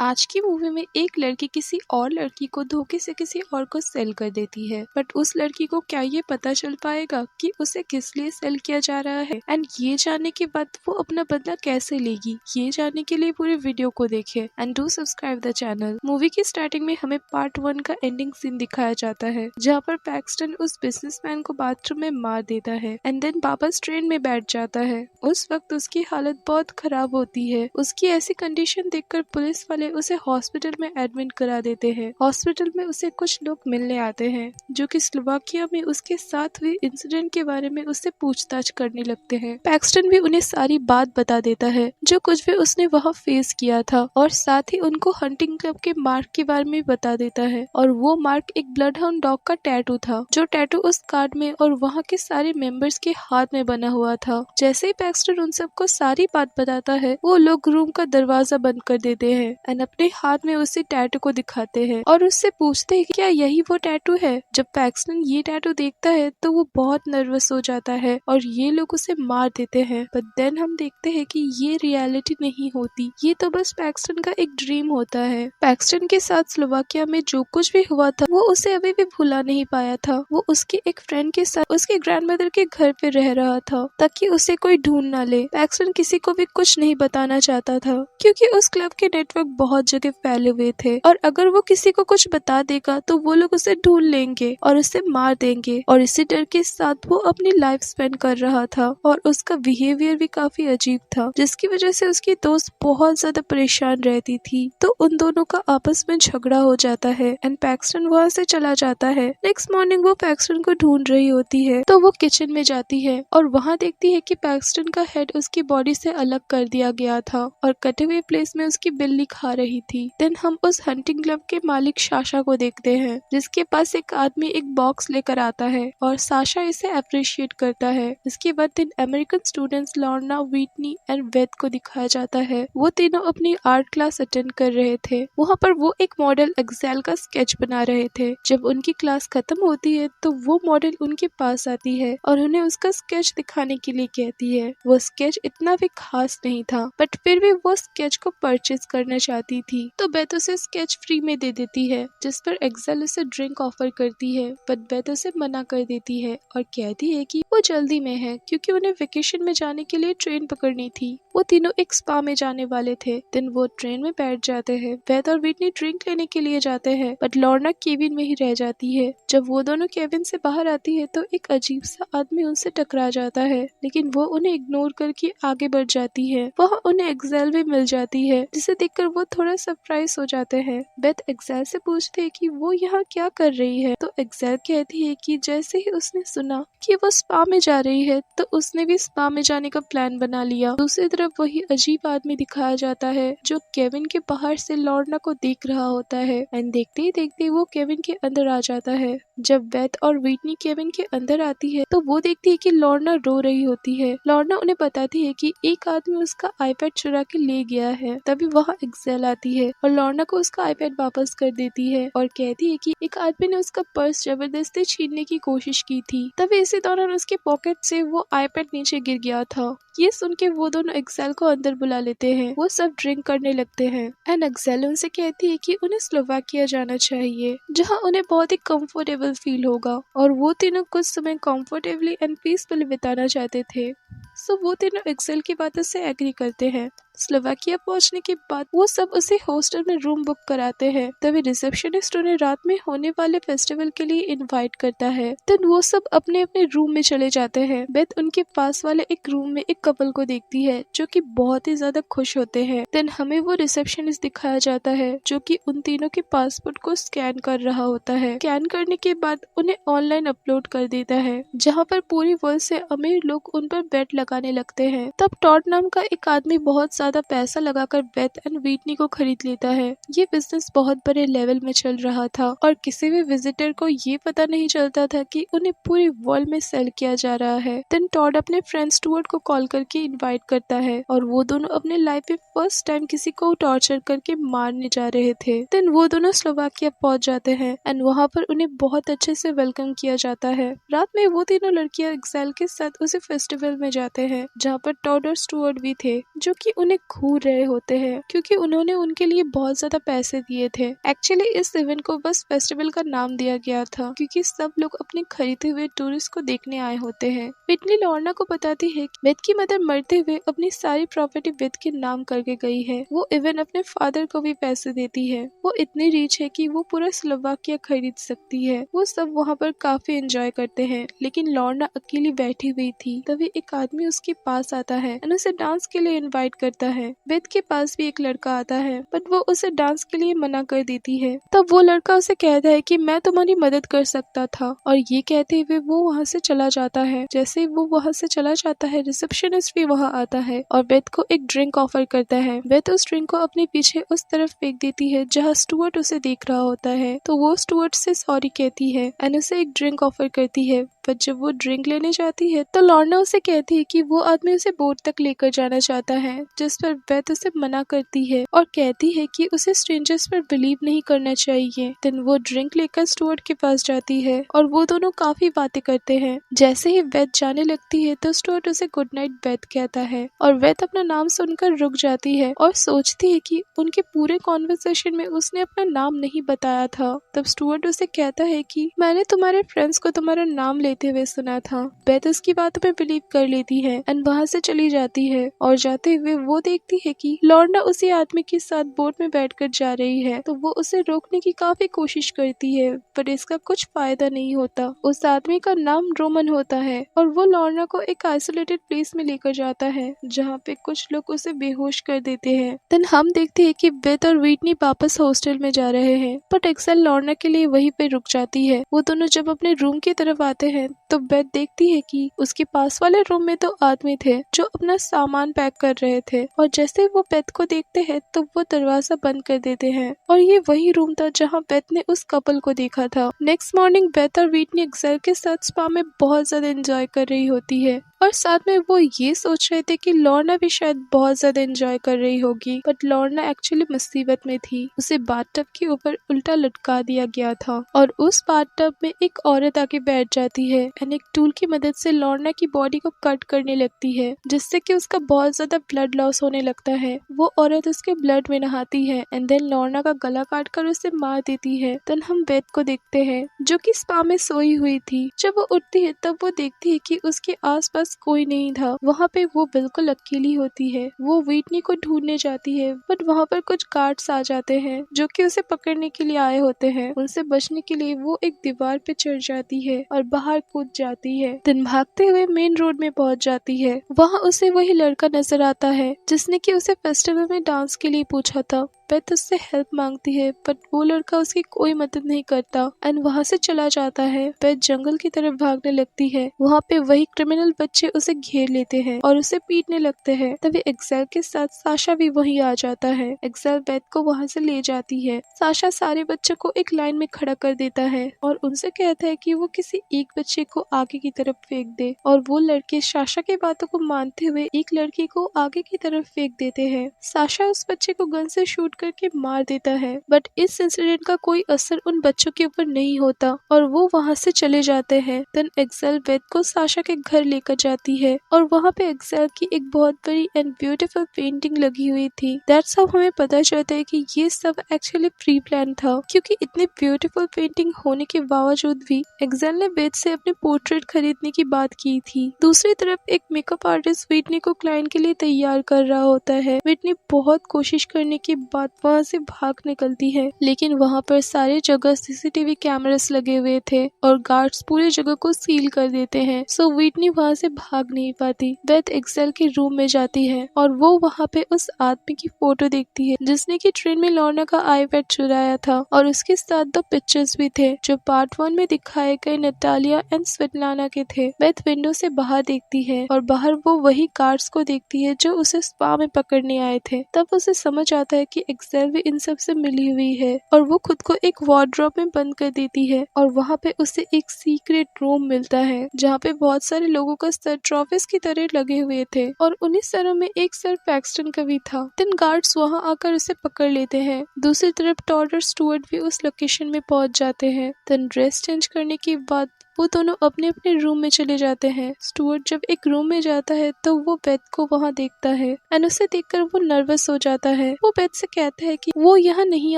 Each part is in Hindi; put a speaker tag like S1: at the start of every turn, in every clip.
S1: आज की मूवी में एक लड़की किसी और लड़की को धोखे से किसी और को सेल कर देती है, बट उस लड़की को क्या ये पता चल पाएगा कि उसे किस लिए सेल किया जा रहा है एंड ये जानने के बाद वो अपना बदला कैसे लेगी। ये जानने के लिए पूरे वीडियो को देखें and do subscribe the channel. Movie की स्टार्टिंग में हमें पार्ट 1 का एंडिंग सीन दिखाया जाता है, जहाँ पर पैक्सटन उस बिजनेसमैन को बाथरूम में मार देता है एंड देन वापस ट्रेन में बैठ जाता है। उस वक्त उसकी हालत बहुत खराब होती है। उसकी ऐसी कंडीशन देखकर पुलिस वाले उसे हॉस्पिटल में एडमिट करा देते हैं। हॉस्पिटल में उसे कुछ लोग मिलने आते हैं जो कि स्लोवाकिया में उसके साथ हुए इंसिडेंट के बारे में उससे पूछताछ करने लगते हैं। पैक्सटन भी उन्हें सारी बात बता देता है जो कुछ भी उसने वहाँ फेस किया था, और साथ ही उनको हंटिंग क्लब के मार्क के बारे में बता देता है। और वो मार्क एक ब्लड हाउंड डॉग का टैटू था, जो टैटू उस कार्ड में और वहाँ के सारे मेंबर्स के हाथ में बना हुआ था। जैसे ही पैक्सटन उन सबको सारी बात बताता है, वो लोग रूम का दरवाजा बंद कर देते हैं एंड अपने हाथ में उसे टैटू को दिखाते हैं और उससे पूछते हैं कि क्या यही वो टैटू है। जब पैक्सटन ये टैटू देखता है तो वो बहुत नर्वस हो जाता है और ये लोग उसे मार देते हैं। बट देन हम देखते हैं कि ये रियलिटी नहीं होती, ये तो बस पैक्सटन का एक ड्रीम होता है। पैक्सटन के साथ स्लोवाकिया में जो कुछ भी हुआ था वो उसे अभी भी भुला नहीं पाया था। वो उसके एक फ्रेंड के साथ उसके ग्रैंडमदर के घर पे रह रहा था ताकि उसे कोई ढूंढ ना ले। पैक्सटन किसी को भी कुछ नहीं बताना चाहता था क्योंकि उस क्लब के नेटवर्क बहुत जगह फैले हुए थे, और अगर वो किसी को कुछ बता देगा तो वो लोग उसे ढूंढ लेंगे और उसे मार देंगे। और इसी डर के साथ वो अपनी लाइफ स्पेंड कर रहा था और उसका बिहेवियर भी काफी अजीब था, जिसकी वजह से उसकी दोस्त बहुत ज्यादा परेशान रहती थी। तो उन दोनों का आपस में झगड़ा हो जाता है एंड पैक्सटन वहाँ से चला जाता है। नेक्स्ट मॉर्निंग वो पैक्सटन को ढूंढ रही होती है तो वो किचन में जाती है और वहाँ देखती है कि पैक्सटन का हेड उसकी बॉडी से अलग कर दिया गया था और कटे हुए प्लेस में उसकी बिल्ली खा रही थी। देन हम उस हंटिंग क्लब के मालिक साशा को देखते हैं, जिसके पास एक आदमी एक बॉक्स लेकर आता है और साशा इसे अप्रिशिएट करता है। इसके बाद तीन American students Lorna, Whitney and Ved को दिखाया जाता है। वो तीनों अपनी आर्ट क्लास अटेंड कर रहे थे। वहाँ पर वो एक मॉडल एक्सेल का स्केच बना रहे थे। जब उनकी क्लास खत्म होती है तो वो मॉडल उनके पास आती है और उन्हें उसका स्केच दिखाने के लिए कहती है। वो स्केच इतना भी खास नहीं था, बट फिर भी वो स्केच को परचेज करना चाहती थी, तो बेथ उसे स्केच फ्री में दे देती है, जिस पर एक्सेल उसे ड्रिंक ऑफर करती है। बट बेथ उसे मना कर देती है और कहती है कि वो जल्दी में है क्योंकि उन्हें वेकेशन में जाने के लिए ट्रेन पकड़नी थी। वो तीनों एक स्पा में जाने वाले थे। दिन वो ट्रेन में बैठ जाते हैं। बेथ और व्हिटनी ड्रिंक लेने के लिए जाते हैं, बट लॉर्ना केबिन में ही रह जाती है। जब वो दोनों केबिन से बाहर आती है तो एक अजीब सा आदमी उनसे टकरा जाता है, लेकिन वो उन्हें इग्नोर करके आगे बढ़ जाती है। वहाँ उन्हें एक्सेल भी मिल जाती है, जिसे देखकर वो थोड़ा सरप्राइज हो जाते हैं। बेथ एक्सेल से पूछते हैं कि वो यहाँ क्या कर रही है, तो एक्सेल कहती है कि जैसे ही उसने सुना कि वो स्पा में जा रही है तो उसने भी स्पा में जाने का प्लान बना लिया। दूसरी तरफ वही अजीब आदमी दिखाया जाता है जो केबिन के बाहर से लॉर्ना को देख रहा होता है एंड देखते ही देखते वो केबिन के अंदर आ जाता है। जब बेथ और व्हिटनी केबिन के अंदर आती है तो वो देखती है कि लॉर्ना रो रही होती है। लॉर्ना उन्हें बताती है कि एक आदमी उसका आईपैड चुरा के ले गया है। तभी वहाँ एक्सेल आती है और लॉर्ना को उसका आईपैड वापस कर देती है और कहती है कि एक आदमी ने उसका पर्स जबरदस्ती छीनने की कोशिश की थी। तभी इसी दौरान उसके पॉकेट से वो आईपैड नीचे गिर गया था। ये सुन के वो दोनों एक्सेल को अंदर बुला लेते हैं। वो सब ड्रिंक करने लगते हैं एंड एक्सेल उनसे कहती है कि उन्हें स्लोवाकिया जाना चाहिए, जहाँ उन्हें बहुत ही कंफर्टेबल फील होगा, और वो तीनों कुछ समय कंफर्टेबली एंड पीसफुली बिताना चाहते थे। सो वो तीनों एक्सेल की बातों से एग्री करते हैं। स्लोवाकिया पहुंचने के बाद वो सब उसे हॉस्टल में रूम बुक कराते हैं। तभी रिसेप्शनिस्ट उन्हें रात में होने वाले फेस्टिवल के लिए इनवाइट करता है। देन वो सब अपने अपने रूम में चले जाते हैं। बेथ उनके पास वाले एक रूम में एक कपल को देखती है जो कि बहुत ही ज्यादा खुश होते हैं। देन हमें वो रिसेप्शनिस्ट दिखाया जाता है जो कि उन तीनों के पासपोर्ट को स्कैन कर रहा होता है। स्कैन करने के बाद उन्हें ऑनलाइन अपलोड कर देता है, जहाँ पर पूरी वर्ल्ड से अमीर लोग उन पर बेट लगाने लगते हैं। तब टॉड नाम का एक आदमी बहुत ज्यादा पैसा लगाकर बेथ एंड व्हिटनी को खरीद लेता है। ये बिजनेस बहुत बड़े लेवल में चल रहा था और किसी भी विजिटर को ये पता नहीं चलता था कि उन्हें पूरी वर्ल्ड में सेल किया जा रहा है। देन टॉड अपने फ्रेंड स्टुअर्ट को कॉल करके इनवाइट करता है और वो दोनों अपने लाइफ में फर्स्ट टाइम किसी को टॉर्चर करके मारने जा रहे थे। देन वो दोनों स्लोवाकिया पहुंच जाते हैं एंड वहाँ पर उन्हें बहुत अच्छे से वेलकम किया जाता है। रात में वो तीनों लड़कियां एक्सेल के साथ उसी फेस्टिवल में जाते हैं जहाँ पर टॉड और स्टुअर्ट भी थे, जो कि उन्हें घूर रहे होते हैं क्योंकि उन्होंने उनके लिए बहुत ज्यादा पैसे दिए थे। एक्चुअली इस इवेंट को बस फेस्टिवल का नाम दिया गया था क्योंकि सब लोग अपने खरीदे हुए टूरिस्ट को देखने आए होते हैं। विटनी लॉर्ना को बताती है कि वेद की मदर मरते हुए अपनी सारी प्रॉपर्टी वेद के नाम करके गई है। वो इवन अपने फादर को भी पैसे देती है। वो इतनी रिच है कि वो पूरा स्लोवाकिया खरीद सकती है। वो सब वहाँ पर काफी एंजॉय करते हैं, लेकिन लॉर्ना अकेली बैठी हुई थी। तभी एक आदमी उसके पास आता है और उसे डांस के लिए इनवाइट करता है। वेद के पास भी एक लड़का आता है बट वो उसे डांस के लिए मना कर देती है। तब वो लड़का उसे कहता है कि मैं तुम्हारी मदद कर सकता था, और ये कहते हुए वो वहाँ से चला जाता है। जैसे ही वो वहाँ से चला जाता है, रिसेप्शनिस्ट भी वहाँ आता है और वेद को एक ड्रिंक ऑफर करता है। वेद उस ड्रिंक को अपने पीछे उस तरफ फेंक देती है जहाँ स्टुअर्ट उसे देख रहा होता है। तो वो स्टुअर्ट से सॉरी कहती है एंड उसे एक ड्रिंक ऑफर करती है। पर जब वो ड्रिंक लेने जाती है तो लॉर्ना उसे कहती है कि वो आदमी उसे बोट तक लेकर जाना चाहता है, जिस पर वेद उसे मना करती है और कहती है कि उसे स्ट्रेंजर्स पर बिलीव नहीं करना चाहिए। देन वो ड्रिंक लेकर स्टुअर्ट के पास जाती है और वो दोनों काफी बातें करते हैं। जैसे ही वेद जाने लगती है तो स्टुअर्ट उसे गुड नाइट वेद कहता है और वेद अपना नाम सुनकर रुक जाती है और सोचती है कि उनके पूरे कॉन्वर्सेशन में उसने अपना नाम नहीं बताया था। तब स्टुअर्ट उसे कहता है कि मैंने तुम्हारे फ्रेंड्स को तुम्हारा नाम लेते हुए सुना था। वेद उसकी बातों में बिलीव कर लेती है एंड वहाँ से चली जाती है और जाते हुए वो देखती है कि लॉर्ना उसी आदमी के साथ बोट में बैठकर जा रही है। तो वो उसे रोकने की काफी कोशिश करती है पर इसका कुछ फायदा नहीं होता। उस आदमी का नाम रोमन होता है और वो लॉर्ना को एक आइसोलेटेड प्लेस में लेकर जाता है जहाँ पे कुछ लोग उसे बेहोश कर देते हैं। देन हम देखते हैं कि वेद और विटनी वापस हॉस्टल में जा रहे हैं बट एक्सेल लॉर्ना के लिए वहीं पे रुक जाती है। वो दोनों जब अपने रूम की तरफ आते हैं तो वेद देखती है कि उसके पास वाले रूम में 2 आदमी थे जो अपना सामान पैक कर रहे थे, और जैसे वो वेद को देखते हैं तो वो दरवाजा बंद कर देते हैं और ये वही रूम था जहाँ वेद ने उस कपल को देखा था। नेक्स्ट मॉर्निंग वेद और विटनी एक्सेल के साथ स्पा में बहुत ज्यादा एंजॉय कर रही होती है और साथ में वो ये सोच रहे थे कि लॉर्ना भी शायद बहुत ज्यादा एंजॉय कर रही होगी, बट लॉर्ना एक्चुअली मुसीबत में थी। उसे बाथटब के ऊपर उल्टा लटका दिया गया था और उस बाथटब में एक औरत आके बैठ जाती है एंड एक टूल की मदद से लॉर्ना की बॉडी को कट करने लगती है, जिससे कि उसका बहुत ज्यादा ब्लड लॉस होने लगता है। वो औरत उसके ब्लड में नहाती है एंड देन लॉर्ना का गला काट कर उसे मार देती है। देन हम वेद को देखते हैं जो कि स्पा में सोई हुई थी। जब वो उठती है तब वो देखती है कि उसके आसपास कोई नहीं था। वहाँ पे वो बिल्कुल अकेली होती है। वो विटनी को ढूंढने जाती है बट वहाँ पर कुछ गार्ड्स आ जाते हैं जो कि उसे पकड़ने के लिए आए होते हैं। उनसे बचने के लिए वो एक दीवार पे चढ़ जाती है और बाहर कूद जाती है। दिन भागते हुए मेन रोड में पहुंच जाती है। वहाँ उसे वही लड़का नजर आता है जिसने कि उसे फेस्टिवल में डांस के लिए पूछा था। वेद उससे हेल्प मांगती है बट वो लड़का उसकी कोई मदद नहीं करता एंड वहाँ से चला जाता है। वेद जंगल की तरफ भागने लगती है। वहाँ पे वही क्रिमिनल बच्चे उसे घेर लेते हैं और उसे पीटने लगते हैं। तभी एक्सेल के साथ साशा भी वहीं आ जाता है। एक्सेल वेद को वहाँ से ले जाती है। साशा सारे बच्चों को एक लाइन में खड़ा कर देता है और उनसे कहता है कि वो किसी एक बच्चे को आगे की तरफ फेंक दे, और वो लड़के साशा की बातों को मानते हुए एक लड़की को आगे की तरफ फेंक देते हैं। साशा उस बच्चे को गन से शूट करके मार देता है बट इस इंसिडेंट का कोई असर उन बच्चों के ऊपर नहीं होता और वो वहाँ से चले जाते हैं। देन एक्सेल वेद को साशा के घर लेकर जाती है और वहाँ पे एक्सेल की एक बहुत बड़ी एंड ब्यूटीफुल पेंटिंग लगी हुई थी। दैट्स हाउ हमें पता चलता है कि ये सब एक्चुअली प्री प्लान था, क्योंकि इतनी ब्यूटीफुल पेंटिंग होने के बावजूद भी एक्सेल ने वेद से अपने पोर्ट्रेट खरीदने की बात की थी। दूसरी तरफ एक मेकअप आर्टिस्ट विटनी को क्लाइंट के लिए तैयार कर रहा होता है। विटनी बहुत कोशिश करने के बाद वहाँ से भाग निकलती है, लेकिन वहाँ पर सारे जगह सीसीटीवी कैमरास लगे हुए थे और गार्ड्स पूरे जगह को सील कर देते हैं। सो विटनी वहाँ से भाग नहीं पाती। वेद एक्सेल के रूम में जाती है और वो वहाँ पे उस आदमी की फोटो देखती है जिसने की ट्रेन में लॉर्ना का आईपैड चुराया था, और उसके साथ 2 पिक्चर्स भी थे जो पार्ट 1 में दिखाए गए नटालिया एंड स्वेटलाना के थे। वेद विंडो से बाहर देखती है और बाहर वो वही गार्ड्स को देखती है जो उसे स्पा में पकड़ने आए थे। तब उसे समझ आता है कि एक्सेल भी इन सब से मिली हुई है और वो खुद को एक वार्डरोब में बंद कर देती है और वहाँ पे उसे एक सीक्रेट रूम मिलता है जहाँ पे बहुत सारे लोगों का सर ट्रॉफिस की तरह लगे हुए थे और उन्हीं सरों में एक सर पैक्सटन का भी था। 3 गार्ड्स वहाँ आकर उसे पकड़ लेते हैं। दूसरी तरफ टॉड और स्टुअर्ट भी उस लोकेशन में पहुँच जाते हैं। देन ड्रेस चेंज करने के बाद वो दोनों अपने अपने रूम में चले जाते हैं। स्टुअर्ट जब एक रूम में जाता है तो वो बेथ को वहाँ देखता है एंड उसे देखकर वो नर्वस हो जाता है। वो बेथ से कहता है कि वो यहाँ नहीं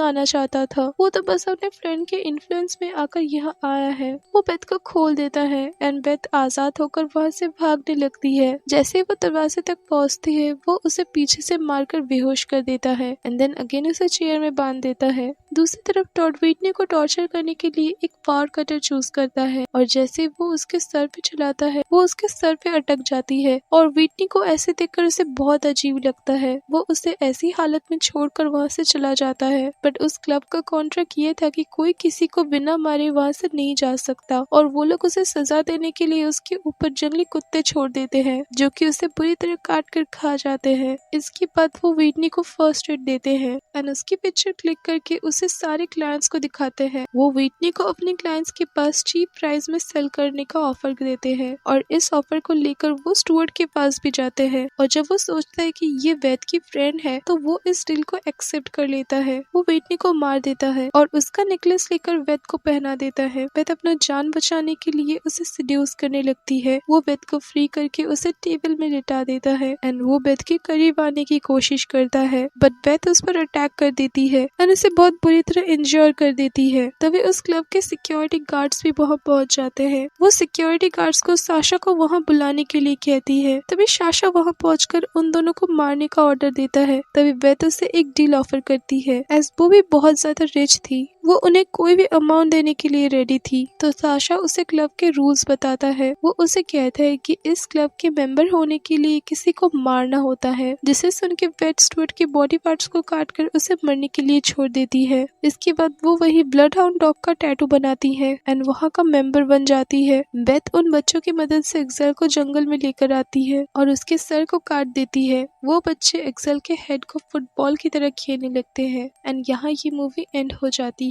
S1: आना चाहता था, वो तो बस अपने फ्रेंड के इन्फ्लुएंस में आकर यहाँ आया है। वो बेथ को खोल देता है एंड बेथ आजाद होकर वहाँ से भागने लगती है। जैसे ही वो दरवाजे तक पहुँचती है वो उसे पीछे से मारकर बेहोश कर देता है एंड देन अगेन उसे चेयर में बांध देता है। दूसरी तरफ टॉड व्हिटनी को टॉर्चर करने के लिए एक पावर कटर चूज करता है और जैसे वो उसके सर पे चलाता है वो उसके सर पे अटक जाती है और व्हिटनी को ऐसे देखकर उसे बहुत अजीब लगता है। वो उसे ऐसी हालत में छोड़कर वहाँ से चला जाता है। बट उस क्लब का कॉन्ट्रैक्ट ये था कि कोई किसी को बिना मारे वहाँ से नहीं जा सकता और वो लोग उसे सजा देने के लिए उसके ऊपर जंगली कुत्ते छोड़ देते हैं जो कि उसे बुरी तरह काट कर खा जाते हैं। इसके बाद वो व्हिटनी को फर्स्ट एड देते हैं एंड उसकी पिक्चर क्लिक करके उसे सारे क्लाइंट्स को दिखाते हैं। वो व्हिटनी को अपने क्लाइंट्स के पास चीप प्राइस में सेल करने का ऑफर देते हैं और इस ऑफर को लेकर वो स्टुअर्ट के पास भी जाते हैं और जब वो सोचता है कि ये बेथ की फ्रेंड है तो वो इस डील को एक्सेप्ट कर लेता है। वो व्हिटनी को मार देता है और उसका नेकलेस लेकर बेथ को पहना देता है। बेथ अपना जान बचाने के लिए उसे सिड्यूस करने लगती है। वो बेथ को फ्री करके उसे टेबल में लिटा देता है एंड वो बेथ के करीब आने की कोशिश करता है बट बेथ उस पर अटैक कर देती है एंड उसे बहुत बुरी तरह इंजर कर देती है। तभी उस क्लब के सिक्योरिटी गार्ड्स भी वहाँ पहुँच जाते हैं। वो सिक्योरिटी गार्ड्स को साशा को वहाँ बुलाने के लिए कहती है। तभी साशा वहाँ पहुंचकर उन दोनों को मारने का ऑर्डर देता है। तभी बेथ उसे एक डील ऑफर करती है एज वो भी बहुत ज्यादा रिच थी, वो उन्हें कोई भी अमाउंट देने के लिए रेडी थी। तो साशा उसे क्लब के रूल्स बताता है। वो उसे कहता है कि इस क्लब के मेंबर होने के लिए किसी को मारना होता है, जिसे सुन के बेथ स्टुअर्ट के बॉडी पार्ट्स को काटकर उसे मरने के लिए छोड़ देती है। इसके बाद वो वही ब्लड हाउंड डॉग का टैटू बनाती है एंड वहाँ का मेंबर बन जाती है। बेथ उन बच्चों की मदद से एक्सेल को जंगल में लेकर आती है और उसके सर को काट देती है। वो बच्चे एक्सेल के हेड को फुटबॉल की तरह खेलने लगते हैं एंड यहाँ ये मूवी एंड हो जाती है।